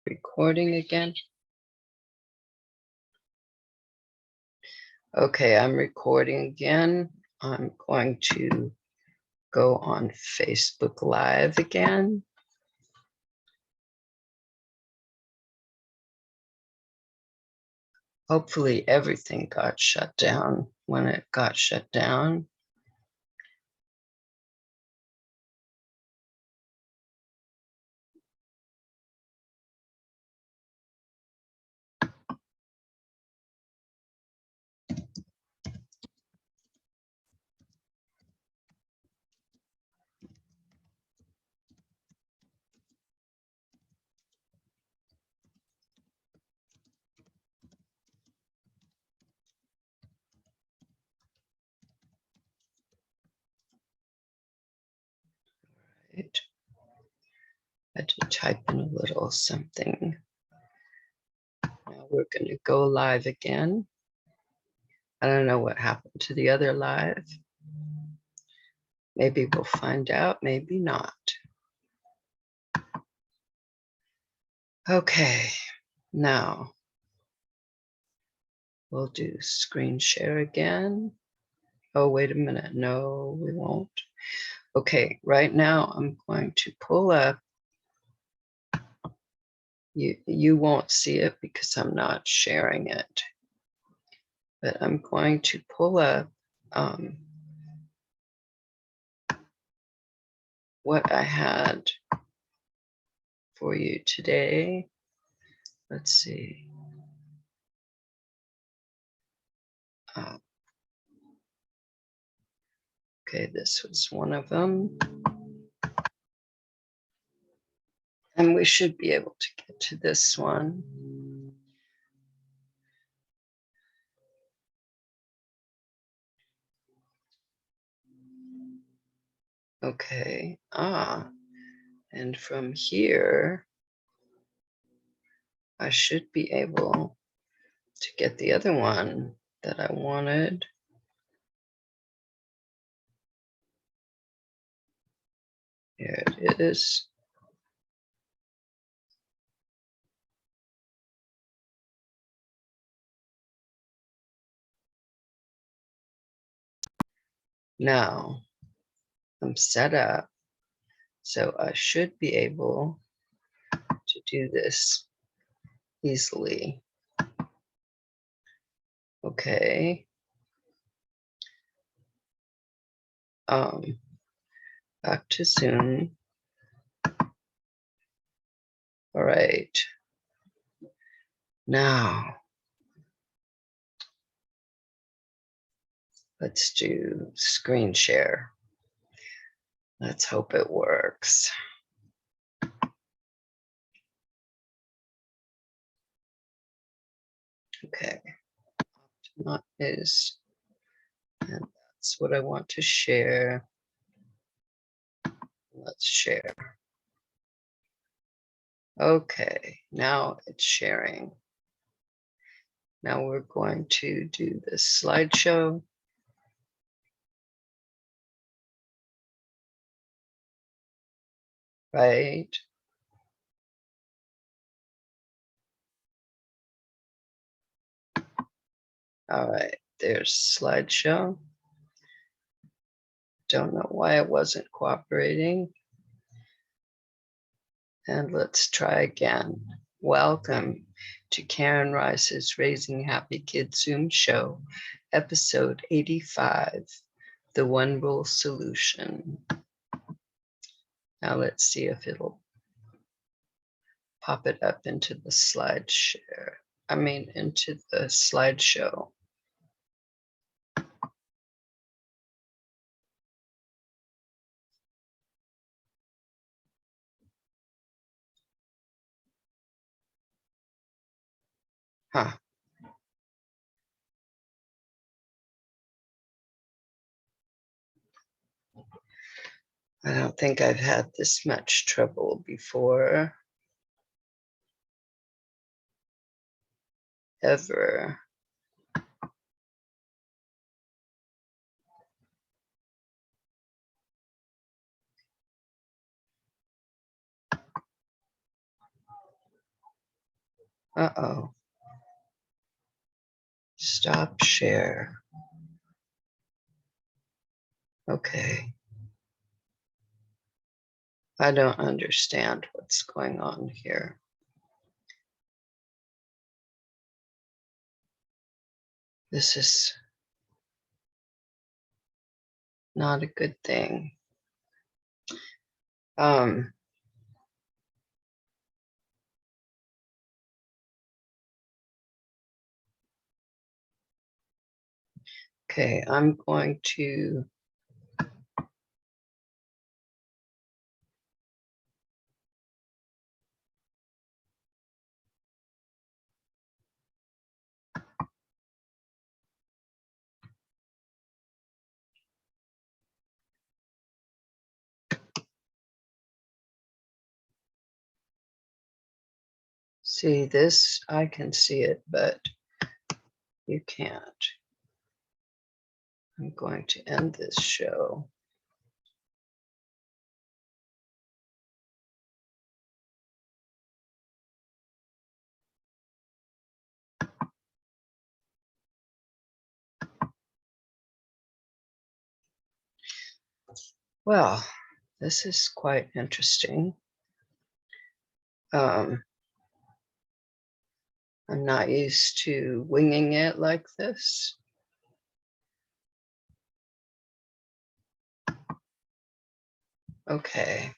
recording again. Okay, I'm recording again. I'm going to go on Facebook Live again. Hopefully everything got shut down when it got shut down. Right. I had to type in a little something. Now we're going to go live again. I don't know what happened to the other live. Maybe we'll find out, maybe not. Okay, now we'll do screen share again. Oh, wait a minute. No, we won't. Okay, right now I'm going to pull up. You won't see it because I'm not sharing it. But I'm going to pull up what I had for you today. Let's see. Okay, this was one of them. And we should be able to get to this one. Okay, and from here, I should be able to get the other one that I wanted. Here it is. Now I'm set up, so I should be able to do this easily. Okay. Back to Zoom. All right. Now let's do screen share. Let's hope it works. Okay. Optimize. And that's what I want to share. Let's share. Okay, now it's sharing. Now we're going to do this slideshow. Right. All right, there's slideshow. Don't know why it wasn't cooperating. And let's try again. Welcome to Karen Rice's Raising Happy Kids Zoom show, episode 85, The One Rule Solution. Now let's see if it'll pop it up into the slide share. I mean, into the slideshow. Huh. I don't think I've had this much trouble before. Ever. Uh-oh. Stop share. Okay. I don't understand what's going on here. This is not a good thing. Okay, I'm going to see this. I can see it, but you can't. I'm going to end this show. Well, this is quite interesting. I'm not used to winging it like this. Okay,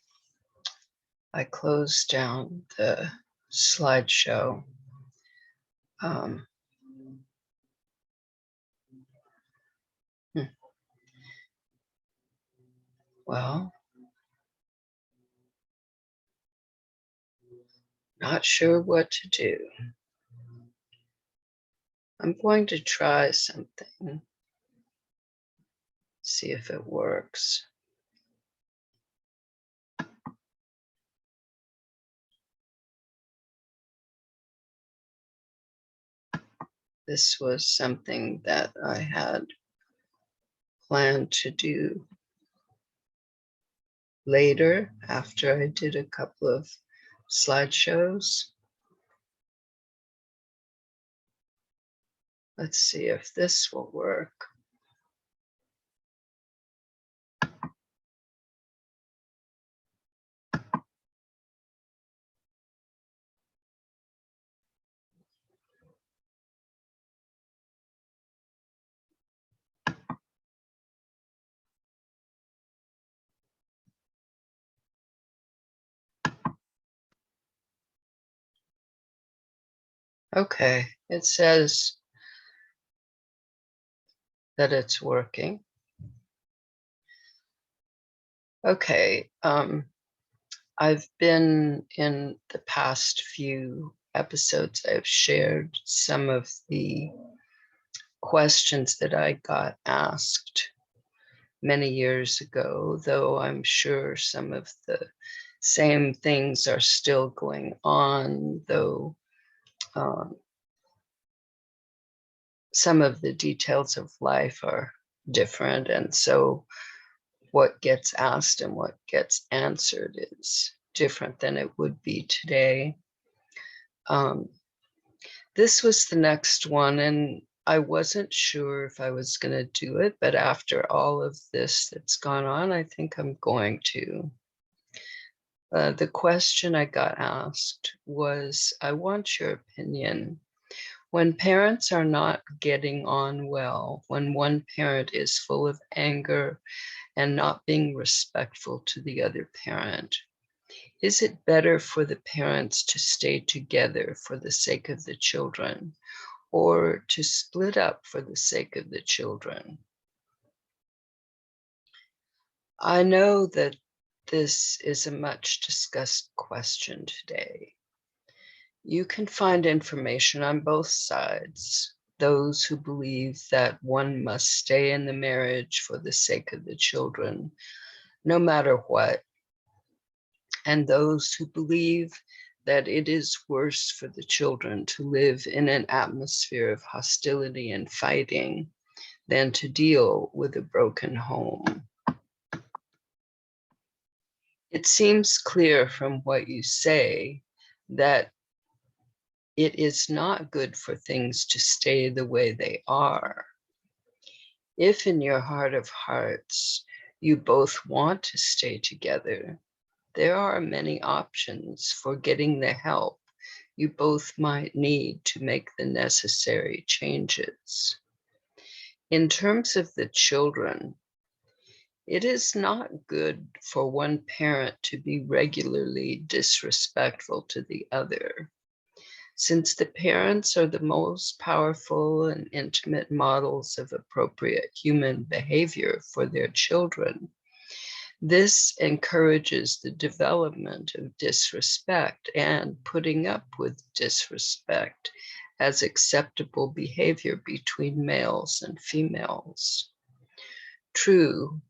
I closed down the slideshow. Well, not sure what to do. I'm going to try something, see if it works. This was something that I had planned to do later after I did a couple of slideshows. Let's see if this will work. Okay, it says that it's working. Okay, I've been in the past few episodes, I've shared some of the questions that I got asked many years ago, though I'm sure some of the same things are still going on, though some of the details of life are different. And so what gets asked and what gets answered is different than it would be today. This was the next one, and I wasn't sure if I was going to do it, but after all of this that's gone on, I think I'm going to. The question I got asked was, I want your opinion. When parents are not getting on well, when one parent is full of anger and not being respectful to the other parent, is it better for the parents to stay together for the sake of the children, or to split up for the sake of the children? I know that this is a much discussed question today. You can find information on both sides. Those who believe that one must stay in the marriage for the sake of the children, no matter what, and those who believe that it is worse for the children to live in an atmosphere of hostility and fighting than to deal with a broken home. It seems clear from what you say that It is not good for things to stay the way they are. If in your heart of hearts you both want to stay together, there are many options for getting the help you both might need to make the necessary changes. In terms of the children, it is not good for one parent to be regularly disrespectful to the other. Since the parents are the most powerful and intimate models of appropriate human behavior for their children, this encourages the development of disrespect and putting up with disrespect as acceptable behavior between males and females. True,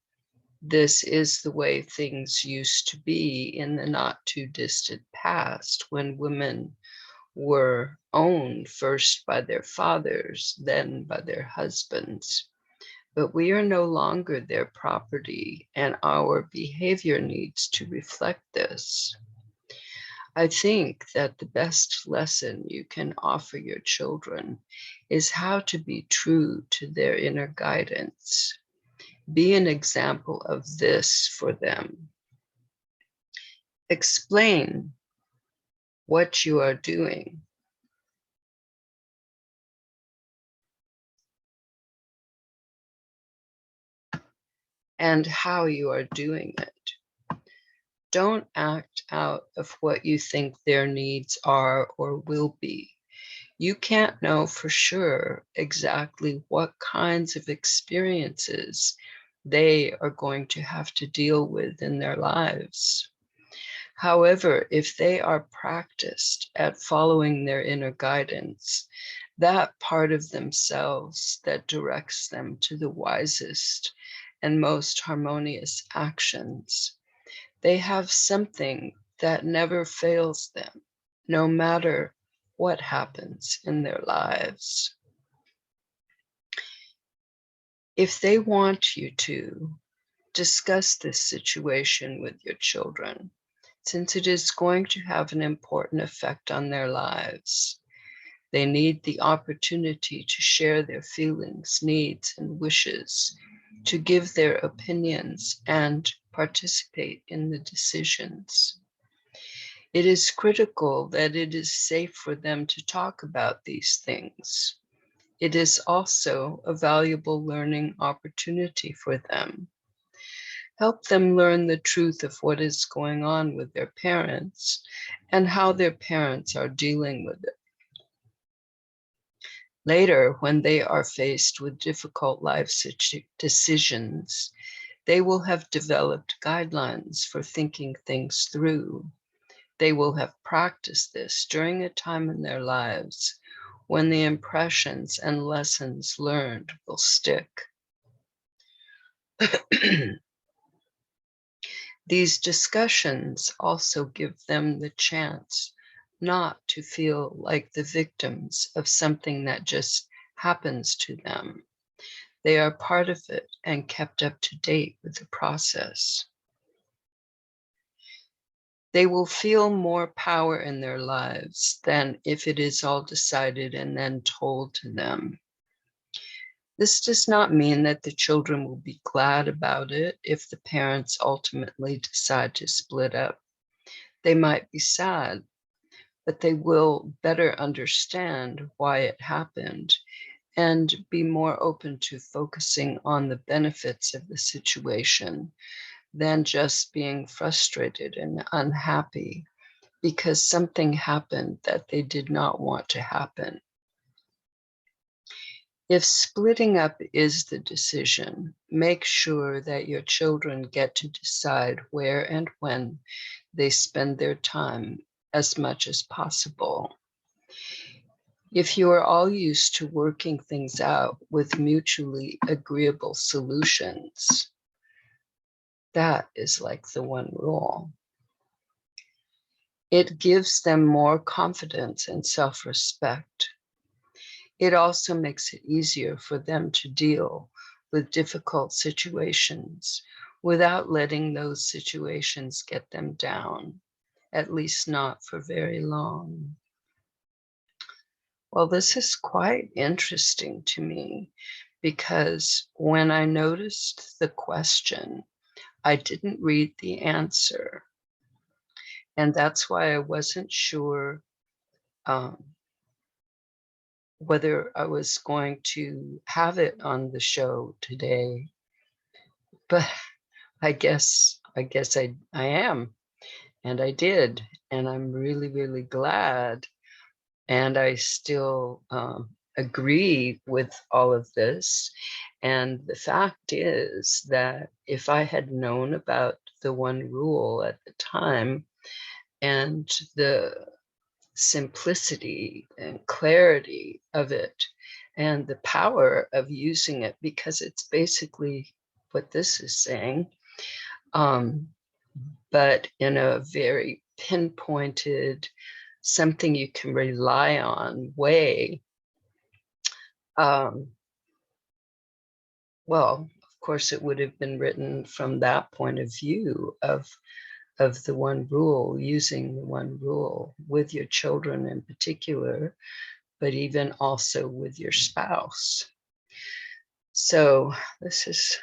this is the way things used to be in the not too distant past when women were owned first by their fathers, then by their husbands. But we are no longer their property, and our behavior needs to reflect this. I think that the best lesson you can offer your children is how to be true to their inner guidance. Be an example of this for them. Explain what you are doing. And how you are doing it. Don't act out of what you think their needs are or will be. You can't know for sure exactly what kinds of experiences they are going to have to deal with in their lives. However, if they are practiced at following their inner guidance, that part of themselves that directs them to the wisest and most harmonious actions, they have something that never fails them, no matter what happens in their lives. If they want you to, discuss this situation with your children, since it is going to have an important effect on their lives. They need the opportunity to share their feelings, needs, and wishes, to give their opinions and participate in the decisions. It is critical that it is safe for them to talk about these things. It is also a valuable learning opportunity for them. Help them learn the truth of what is going on with their parents and how their parents are dealing with it. Later, when they are faced with difficult life decisions, they will have developed guidelines for thinking things through. They will have practiced this during a time in their lives when the impressions and lessons learned will stick. These discussions also give them the chance not to feel like the victims of something that just happens to them. They are part of it and kept up to date with the process. They will feel more power in their lives than if it is all decided and then told to them. This does not mean that the children will be glad about it if the parents ultimately decide to split up. They might be sad, but they will better understand why it happened and be more open to focusing on the benefits of the situation than just being frustrated and unhappy because something happened that they did not want to happen. If splitting up is the decision, make sure that your children get to decide where and when they spend their time as much as possible. If you are all used to working things out with mutually agreeable solutions, that is like the one rule. It gives them more confidence and self-respect. It also makes it easier for them to deal with difficult situations without letting those situations get them down, at least not for very long. Well, this is quite interesting to me because when I noticed the question, I didn't read the answer. And that's why I wasn't sure um, whether I was going to have it on the show today. But I guess I am, and I did, and I'm really, really glad. And I still agree with all of this. And the fact is that if I had known about the one rule at the time and the simplicity and clarity of it and the power of using it, because it's basically what this is saying, um, but in a very pinpointed, something you can rely on way. Well, of course, it would have been written from that point of view of the one rule, using the one rule with your children in particular, but even also with your spouse. So this is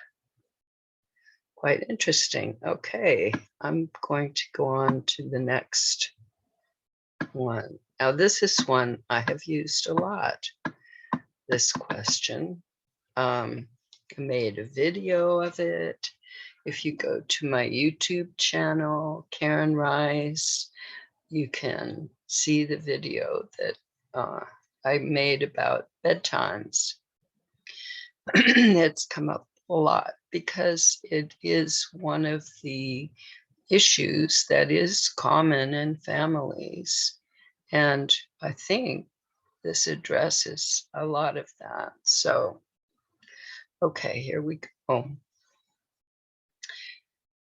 quite interesting. Okay, I'm going to go on to the next one. Now, this is one I have used a lot, this question. I made a video of it. If you go to my YouTube channel, Karen Ryce, you can see the video that I made about bedtimes. It's come up a lot because it is one of the issues that is common in families. And I think this addresses a lot of that. So, okay, here we go.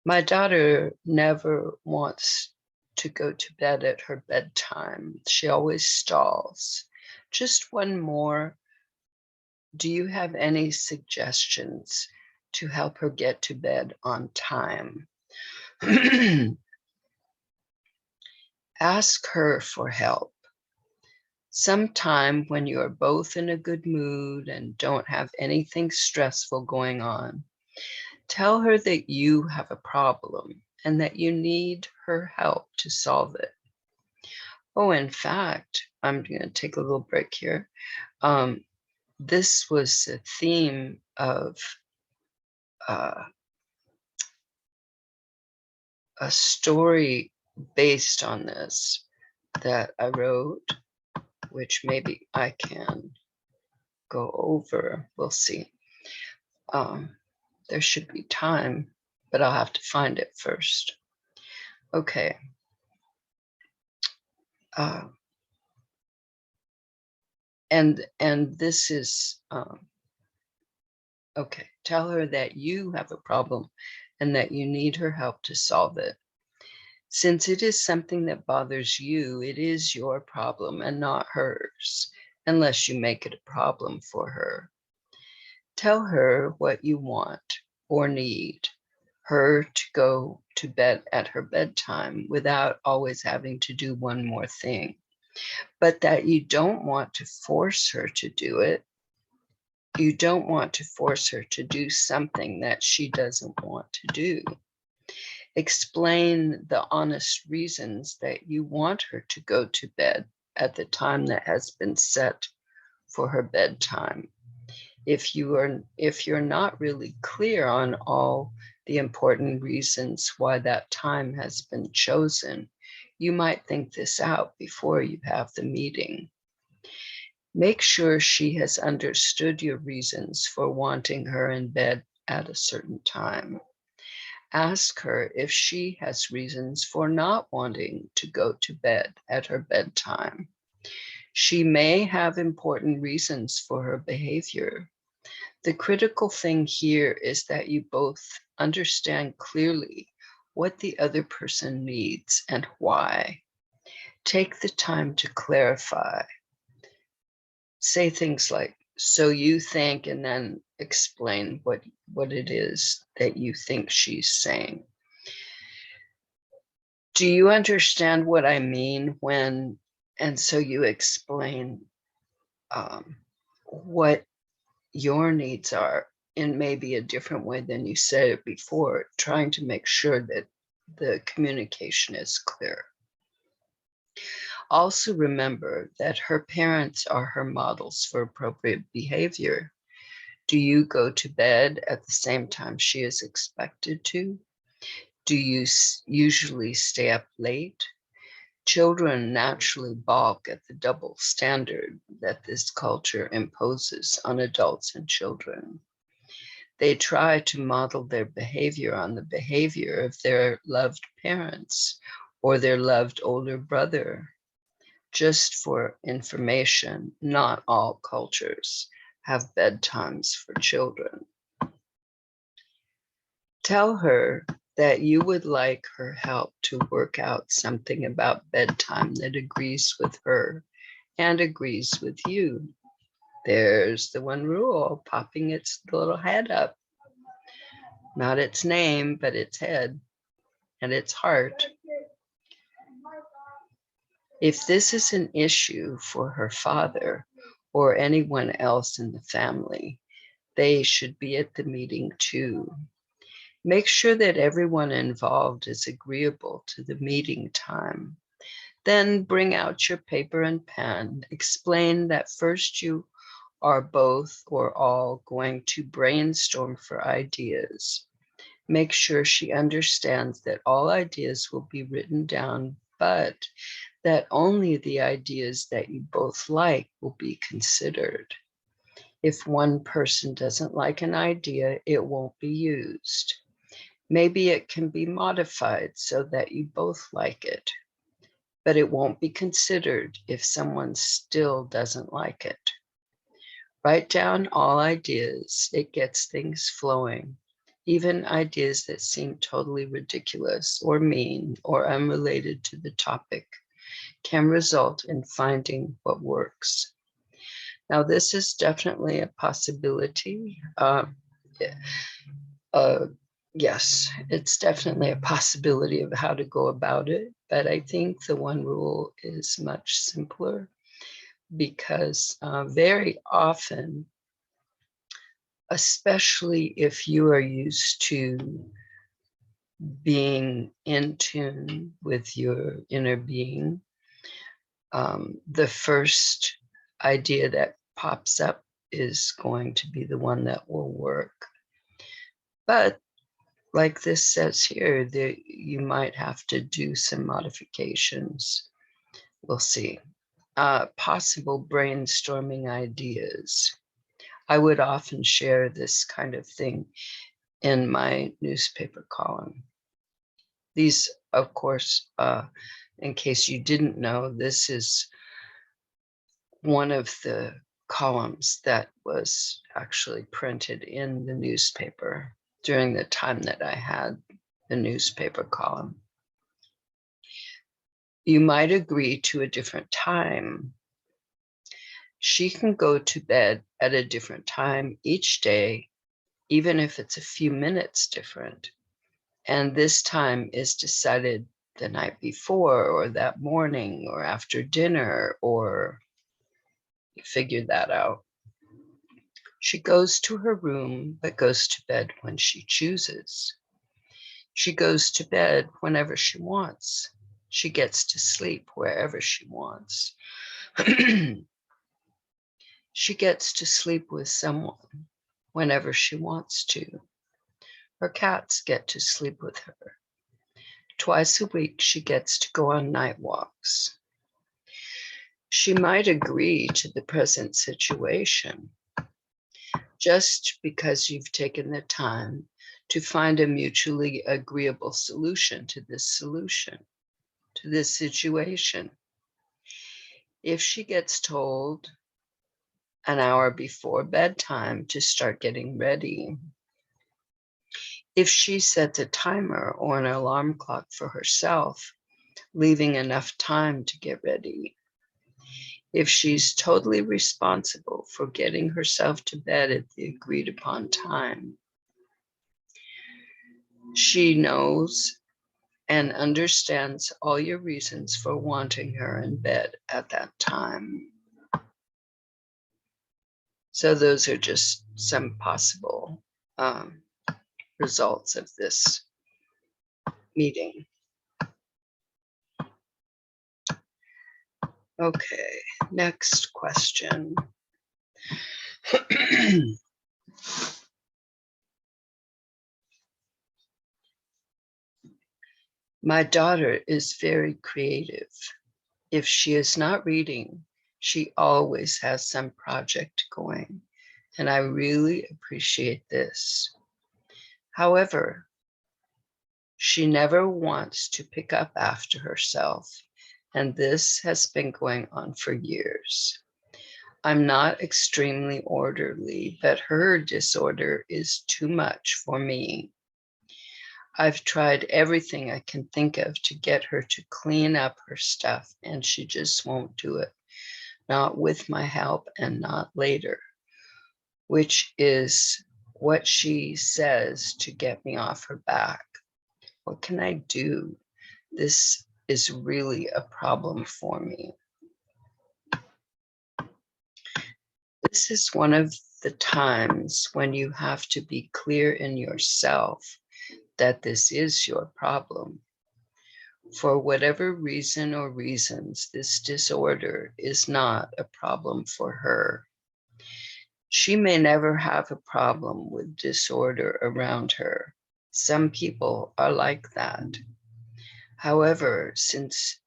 My daughter never wants to go to bed at her bedtime. She always stalls. Just one more. Do you have any suggestions to help her get to bed on time? Ask her for help. Sometime when you are both in a good mood and don't have anything stressful going on, tell her that you have a problem and that you need her help to solve it. Oh, in fact, I'm going to take a little break here. This was a theme of a story based on this that I wrote, which maybe I can go over. We'll see. There should be time, but I'll have to find it first. Okay. And this is okay. Tell her that you have a problem and that you need her help to solve it. Since it is something that bothers you, it is your problem and not hers, unless you make it a problem for her. Tell her what you want or need her to go to bed at her bedtime without always having to do one more thing, but that you don't want to force her to do it. You don't want to force her to do something that she doesn't want to do. Explain the honest reasons that you want her to go to bed at the time that has been set for her bedtime. If you're not really clear on all the important reasons why that time has been chosen, you might think this out before you have the meeting. Make sure she has understood your reasons for wanting her in bed at a certain time. Ask her if she has reasons for not wanting to go to bed at her bedtime. She may have important reasons for her behavior. The critical thing here is that you both understand clearly what the other person needs and why. Take the time to clarify. Say things like, so you think, and then explain what it is that you think she's saying. Do you understand what I mean when, and so you explain what your needs are in maybe a different way than you said it before, trying to make sure that the communication is clear. Also remember that her parents are her models for appropriate behavior. Do you go to bed at the same time she is expected to? Do you usually stay up late? Children naturally balk at the double standard that this culture imposes on adults and children. They try to model their behavior on the behavior of their loved parents or their loved older brother. Just for information, not all cultures have bedtimes for children. Tell her that you would like her help to work out something about bedtime that agrees with her and agrees with you. There's the one rule, popping its little head up. Not its name, but its head and its heart. If this is an issue for her father or anyone else in the family, they should be at the meeting too. Make sure that everyone involved is agreeable to the meeting time. Then bring out your paper and pen. Explain that first you are both or all going to brainstorm for ideas. Make sure she understands that all ideas will be written down, but that only the ideas that you both like will be considered. If one person doesn't like an idea, it won't be used. Maybe it can be modified so that you both like it, but it won't be considered if someone still doesn't like it. Write down all ideas. It gets things flowing. Even ideas that seem totally ridiculous or mean or unrelated to the topic can result in finding what works. Now, this is definitely a possibility. Yes, it's definitely a possibility of how to go about it, but I think the one rule is much simpler because very often, especially if you are used to being in tune with your inner being, the first idea that pops up is going to be the one that will work. But like this says here, you might have to do some modifications. We'll see. Possible brainstorming ideas. I would often share this kind of thing in my newspaper column. These, of course, in case you didn't know, this is one of the columns that was actually printed in the newspaper during the time that I had the newspaper column. You might agree to a different time. She can go to bed at a different time each day, even if it's a few minutes different. And this time is decided the night before or that morning or after dinner, or you figure that out. She goes to her room, but goes to bed when she chooses. She goes to bed whenever she wants. She gets to sleep wherever she wants. She gets to sleep with someone whenever she wants to. Her cats get to sleep with her. Twice a week, she gets to go on night walks. She might agree to the present situation just because you've taken the time to find a mutually agreeable solution to this situation. If she gets told an hour before bedtime to start getting ready, if she sets a timer or an alarm clock for herself, leaving enough time to get ready, if she's totally responsible for getting herself to bed at the agreed upon time, she knows and understands all your reasons for wanting her in bed at that time. So those are just some possible results of this meeting. Okay, next question. My daughter is very creative. If she is not reading, she always has some project going, and I really appreciate this. However, she never wants to pick up after herself, and this has been going on for years. I'm not extremely orderly, but her disorder is too much for me. I've tried everything I can think of to get her to clean up her stuff, and she just won't do it. Not with my help and not later, which is what she says to get me off her back. What can I do? This is really a problem for me. This is one of the times when you have to be clear in yourself that this is your problem. For whatever reason or reasons, this disorder is not a problem for her. She may never have a problem with disorder around her. Some people are like that. However, since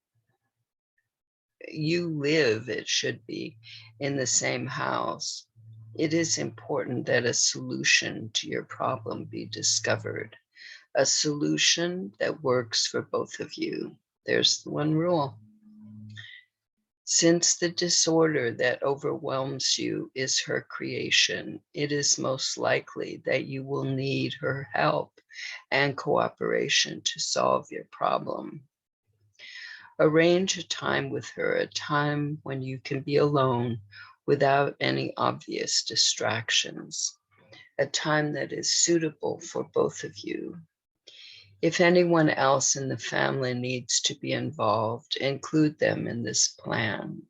you live, it should be, in the same house, it is important that a solution to your problem be discovered. A solution that works for both of you. There's the one rule. Since the disorder that overwhelms you is her creation, it is most likely that you will need her help and cooperation to solve your problem. Arrange a time with her, a time when you can be alone without any obvious distractions, a time that is suitable for both of you. If anyone else in the family needs to be involved, include them in this plan.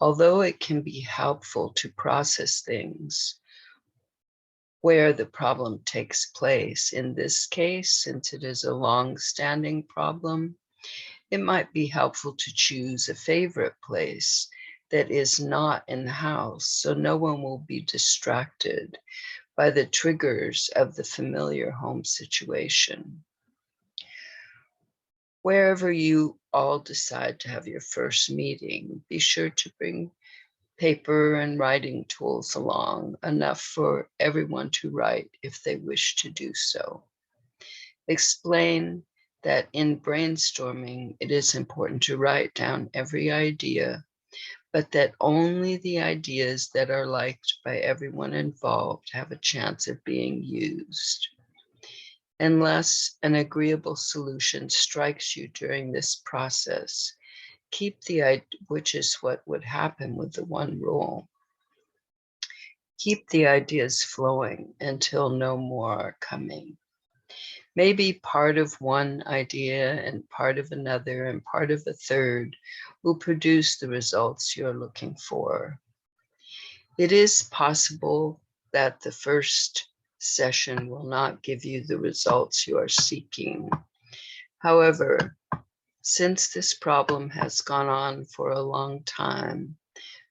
Although it can be helpful to process things where the problem takes place, in this case, since it is a long-standing problem, it might be helpful to choose a favorite place that is not in the house, so no one will be distracted by the triggers of the familiar home situation. Wherever you all decide to have your first meeting, be sure to bring paper and writing tools along, enough for everyone to write if they wish to do so. Explain that in brainstorming, it is important to write down every idea, but that only the ideas that are liked by everyone involved have a chance of being used. Unless an agreeable solution strikes you during this process, keep which is what would happen with the one rule. Keep the ideas flowing until no more are coming. Maybe part of one idea and part of another and part of a third will produce the results you're looking for. It is possible that the first session will not give you the results you are seeking. However, since this problem has gone on for a long time,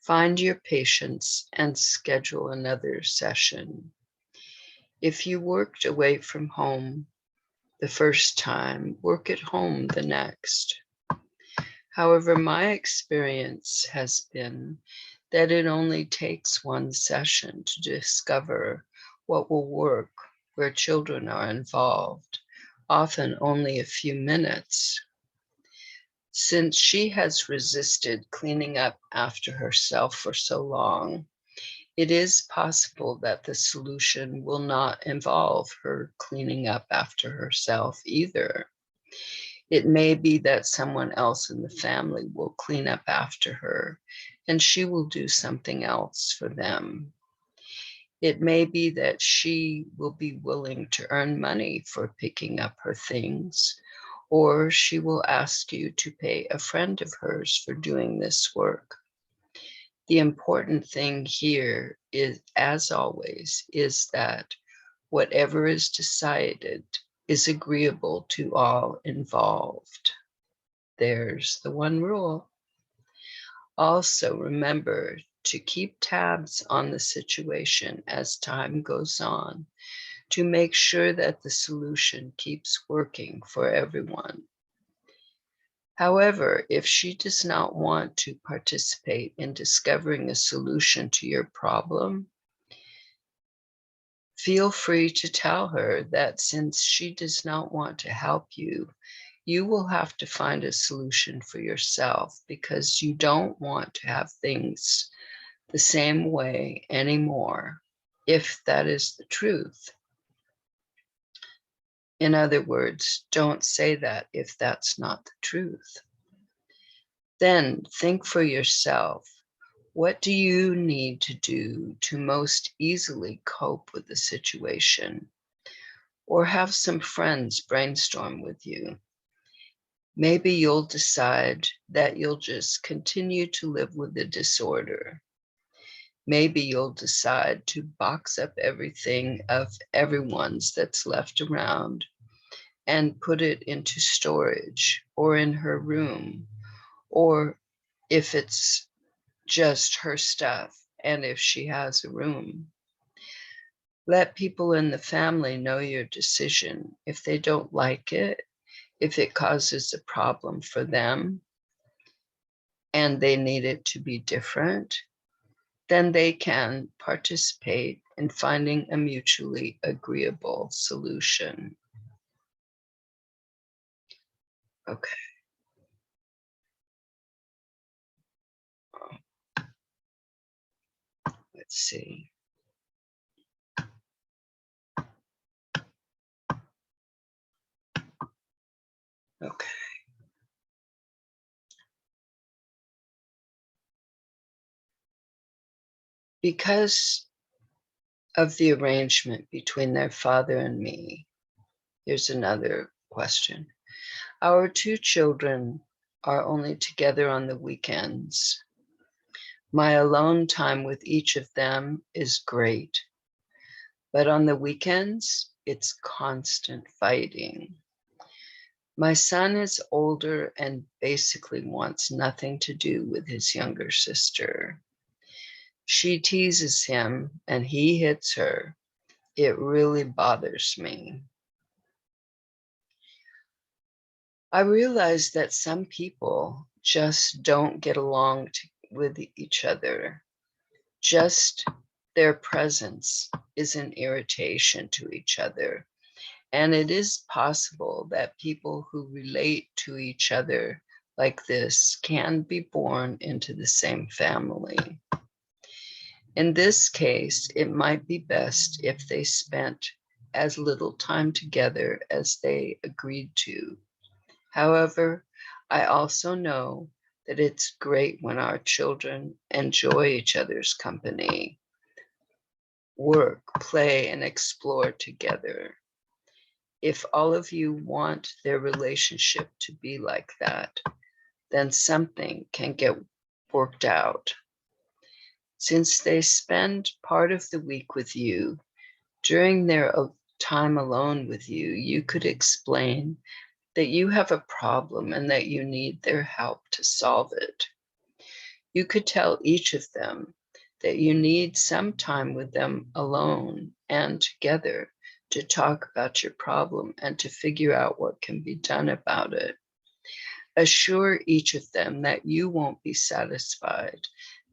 find your patience and schedule another session. If you worked away from home the first time, work at home the next. However, my experience has been that it only takes one session to discover what will work where children are involved, often only a few minutes. Since she has resisted cleaning up after herself for so long, it is possible that the solution will not involve her cleaning up after herself either. It may be that someone else in the family will clean up after her, and she will do something else for them. It may be that she will be willing to earn money for picking up her things, or she will ask you to pay a friend of hers for doing this work. The important thing here is, as always, is that whatever is decided is agreeable to all involved. There's the one rule. Also, remember to keep tabs on the situation as time goes on to make sure that the solution keeps working for everyone. However, if she does not want to participate in discovering a solution to your problem, feel free to tell her that since she does not want to help you, you will have to find a solution for yourself because you don't want to have things the same way anymore, if that is the truth. In other words, don't say that if that's not the truth. Then think for yourself, what do you need to do to most easily cope with the situation? Or have some friends brainstorm with you. Maybe you'll decide that you'll just continue to live with the disorder. Maybe you'll decide to box up everything of everyone's that's left around and put it into storage or in her room, or if it's just her stuff and if she has a room. Let people in the family know your decision. If they don't like it, if it causes a problem for them and they need it to be different, then they can participate in finding a mutually agreeable solution. Okay. Let's see. Okay. Because of the arrangement between their father and me, here's another question. Our two children are only together on the weekends. My alone time with each of them is great, but on the weekends, it's constant fighting. My son is older and basically wants nothing to do with his younger sister. She teases him and he hits her. It really bothers me. I realize that some people just don't get along with each other. Just their presence is an irritation to each other. And it is possible that people who relate to each other like this can be born into the same family. In this case, it might be best if they spent as little time together as they agreed to. However, I also know that it's great when our children enjoy each other's company, work, play, and explore together. If all of you want their relationship to be like that, then something can get worked out. Since they spend part of the week with you, during their time alone with you, you could explain that you have a problem and that you need their help to solve it. You could tell each of them that you need some time with them alone and together to talk about your problem and to figure out what can be done about it. Assure each of them that you won't be satisfied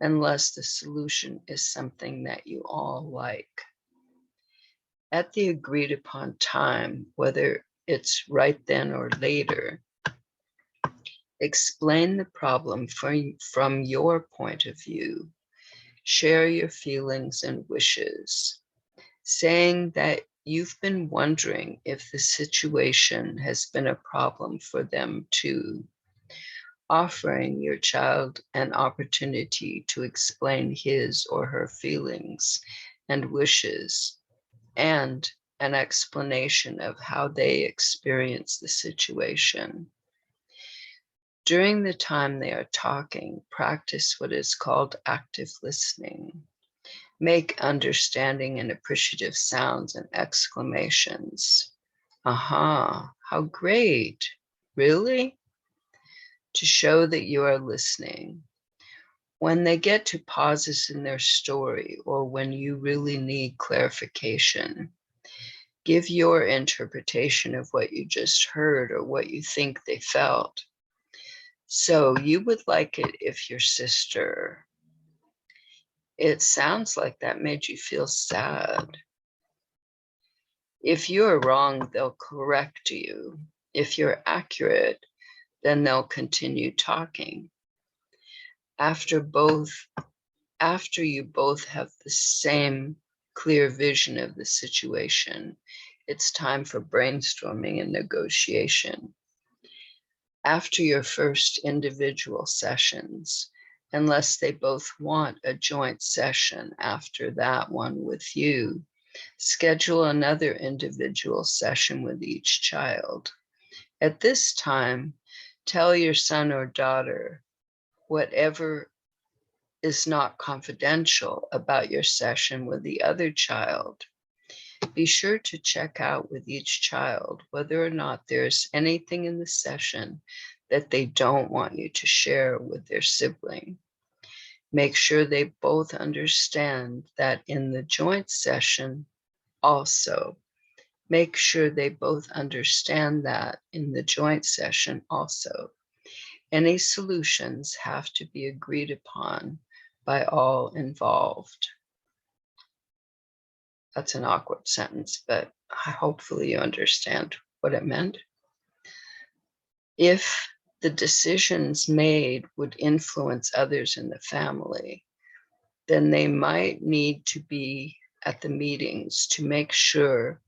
unless the solution is something that you all like. At the agreed upon time, whether it's right then or later, explain the problem from your point of view. Share your feelings and wishes, saying that you've been wondering if the situation has been a problem for them too. Offering your child an opportunity to explain his or her feelings and wishes, and an explanation of how they experience the situation. During the time they are talking, practice what is called active listening. Make understanding and appreciative sounds and exclamations. Aha, how great! Really? To show that you are listening. When they get to pauses in their story or when you really need clarification, give your interpretation of what you just heard or what you think they felt. So you would like it if your sister, it sounds like that made you feel sad. If you're wrong, they'll correct you. If you're accurate, then they'll continue talking. After you both have the same clear vision of the situation, it's time for brainstorming and negotiation. After your first individual sessions, unless they both want a joint session after that one with you, schedule another individual session with each child. At this time, tell your son or daughter whatever is not confidential about your session with the other child. Be sure to check out with each child whether or not there's anything in the session that they don't want you to share with their sibling. Make sure they both understand that in the joint session also. Make sure they both understand that in the joint session also. Any solutions have to be agreed upon by all involved. That's an awkward sentence, but hopefully you understand what it meant. If the decisions made would influence others in the family, then they might need to be at the meetings to make sure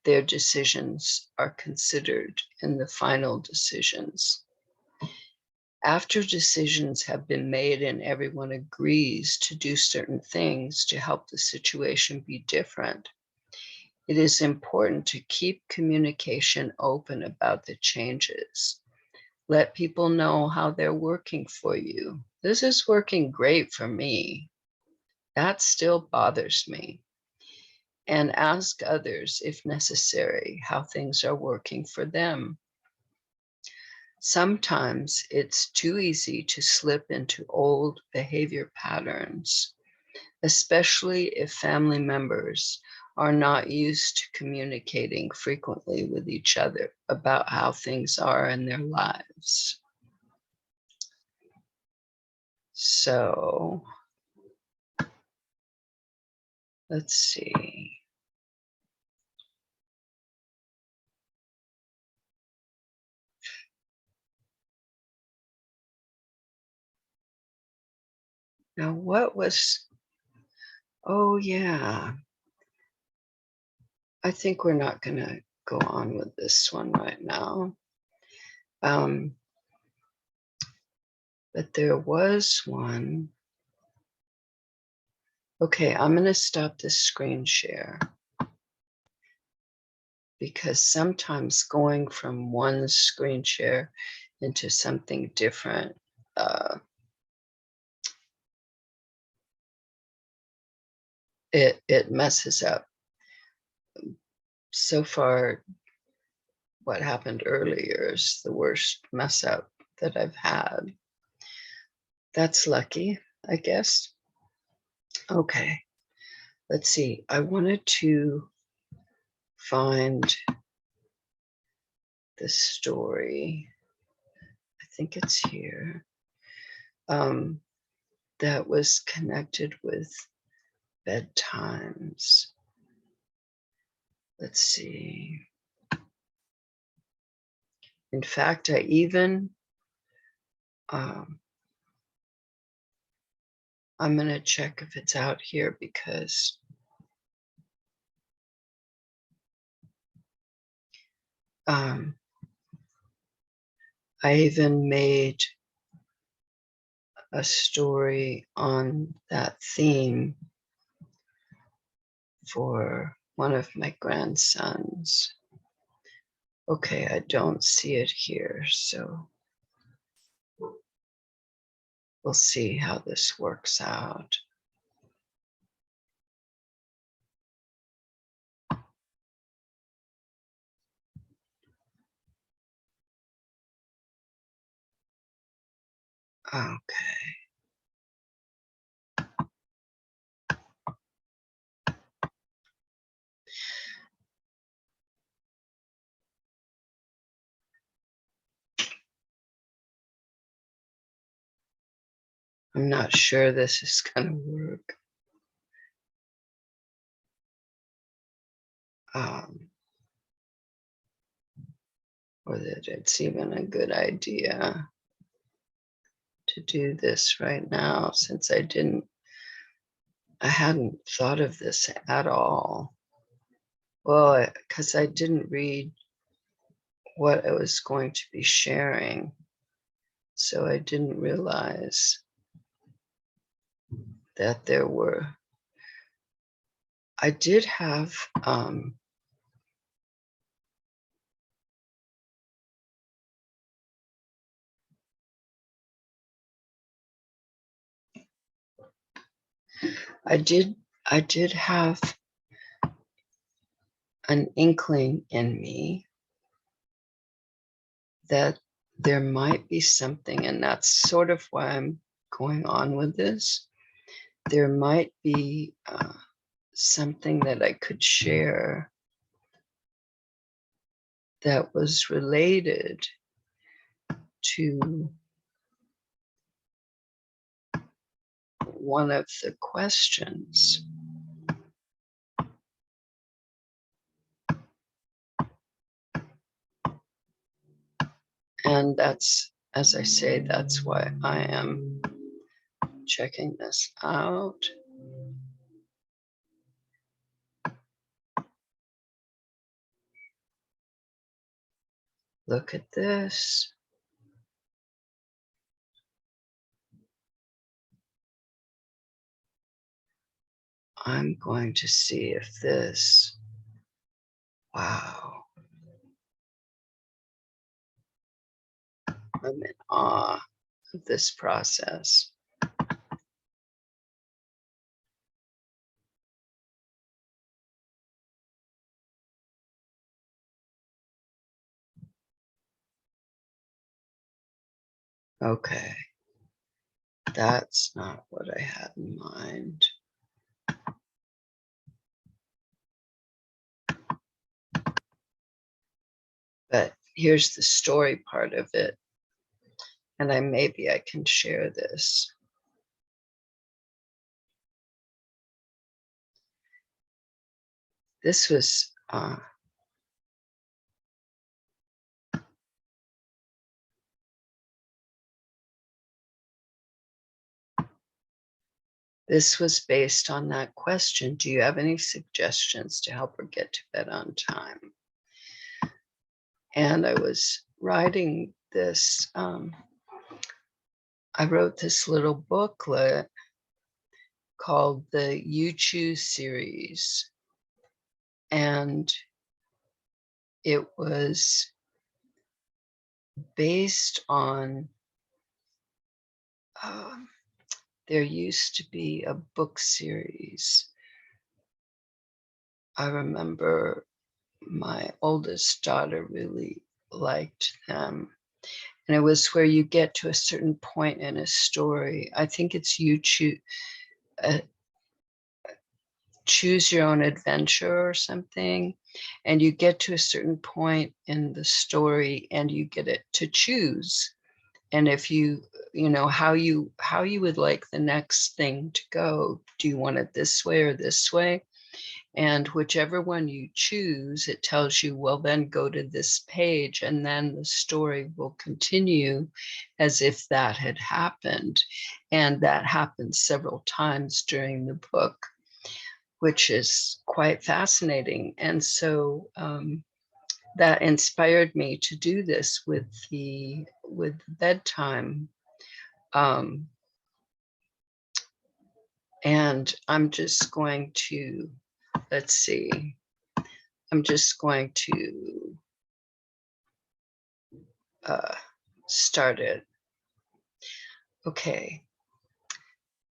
their decisions are considered in the final decisions. After decisions have been made and everyone agrees to do certain things to help the situation be different, it is important to keep communication open about the changes. Let people know how they're working for you. This is working great for me. That still bothers me. And ask others, if necessary, how things are working for them. Sometimes it's too easy to slip into old behavior patterns, especially if family members are not used to communicating frequently with each other about how things are in their lives. So, let's see. Now, what was, oh yeah, I think we're not going to go on with this one right now. But there was one. Okay, I'm going to stop this screen share because sometimes going from one screen share into something different, it messes up. So far, what happened earlier is the worst mess up that I've had. That's lucky, I guess. Okay, let's see. I wanted to find the story. I think it's here. That was connected with bedtimes. Let's see. In fact, I even, I'm going to check if it's out here because I even made a story on that theme for one of my grandsons. Okay, I don't see it here, so we'll see how this works out. Okay. I'm not sure this is going to work. Or that it's even a good idea to do this right now, since I hadn't thought of this at all. Well, because I didn't read what I was going to be sharing, so I didn't realize that there were, I did have, I did have an inkling in me that there might be something, and that's sort of why I'm going on with this. There might be something that I could share that was related to one of the questions. And that's, as I say, that's why I am checking this out. Look at this. I'm going to see if this, wow. I'm in awe of this process. Okay. That's not what I had in mind. But here's the story part of it. And maybe I can share this. This was this was based on that question. Do you have any suggestions to help her get to bed on time? And I was writing this, I wrote this little booklet called the You Choose series. And it was based on, there used to be a book series. I remember my oldest daughter really liked them. And it was where you get to a certain point in a story. I think it's you choose your own adventure or something. And you get to a certain point in the story and you get it to choose. And if you know, how you would like the next thing to go. Do you want it this way or this way? And whichever one you choose, it tells you, well, then go to this page, and then the story will continue as if that had happened. And that happens several times during the book, which is quite fascinating. And so that inspired me to do this with bedtime. And I'm just going to, let's see, I'm just going to start it. Okay,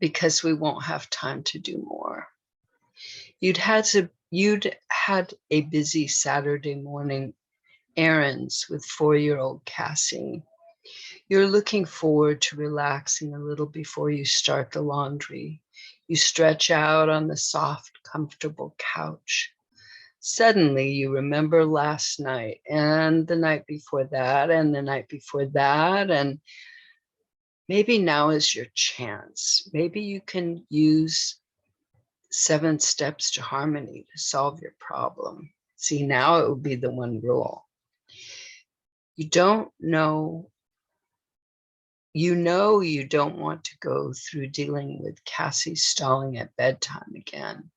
because we won't have time to do more. You'd had a busy Saturday morning errands with 4-year-old Cassie. You're looking forward to relaxing a little before you start the laundry. You stretch out on the soft, comfortable couch. Suddenly you remember last night and the night before that and the night before that, and maybe now is your chance. Maybe you can use 7 steps to harmony to solve your problem. See, now it would be the one rule. You don't know, you don't want to go through dealing with Cassie stalling at bedtime again.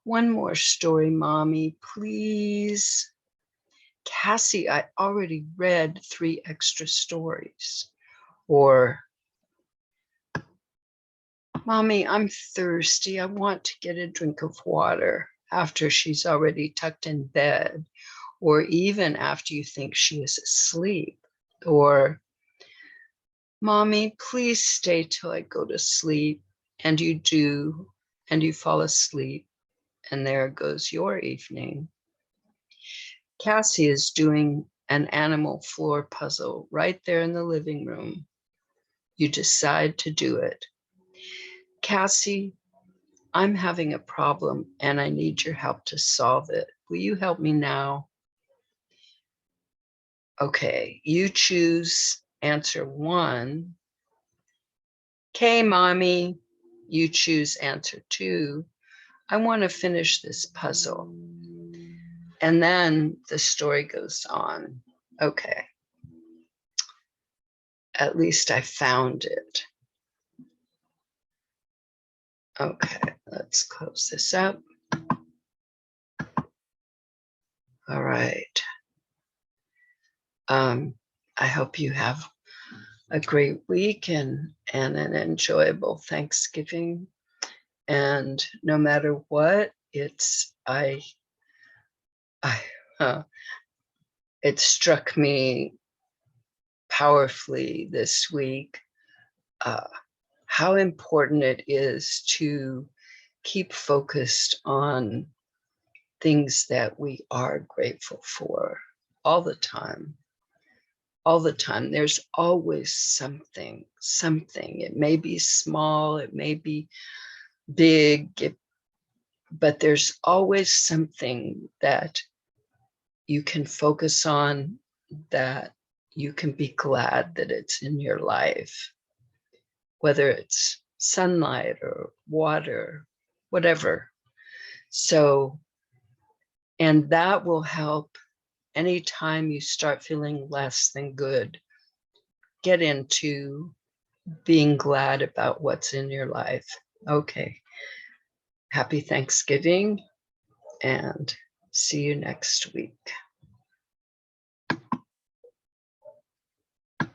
One more story, Mommy, please. Cassie, I already read 3 extra stories. Or, Mommy, I'm thirsty. I want to get a drink of water, after she's already tucked in bed, or even after you think she is asleep. Or, Mommy, please stay till I go to sleep. And you do, and you fall asleep, and there goes your evening. Cassie is doing an animal floor puzzle right there in the living room. You decide to do it. Cassie, I'm having a problem and I need your help to solve it. Will you help me now? Okay, you choose answer 1. Okay, Mommy. You choose answer 2. I want to finish this puzzle. And then the story goes on. Okay. At least I found it. Okay, let's close this up. All right. I hope you have a great week and an enjoyable Thanksgiving. And no matter what, it struck me powerfully this week how important it is to keep focused on things that we are grateful for all the time. All the time. There's always something. It may be small, it may be big, but there's always something that you can focus on, that you can be glad that it's in your life, whether it's sunlight or water, whatever. So, and that will help anytime you start feeling less than good, get into being glad about what's in your life. Okay. Happy Thanksgiving and see you next week.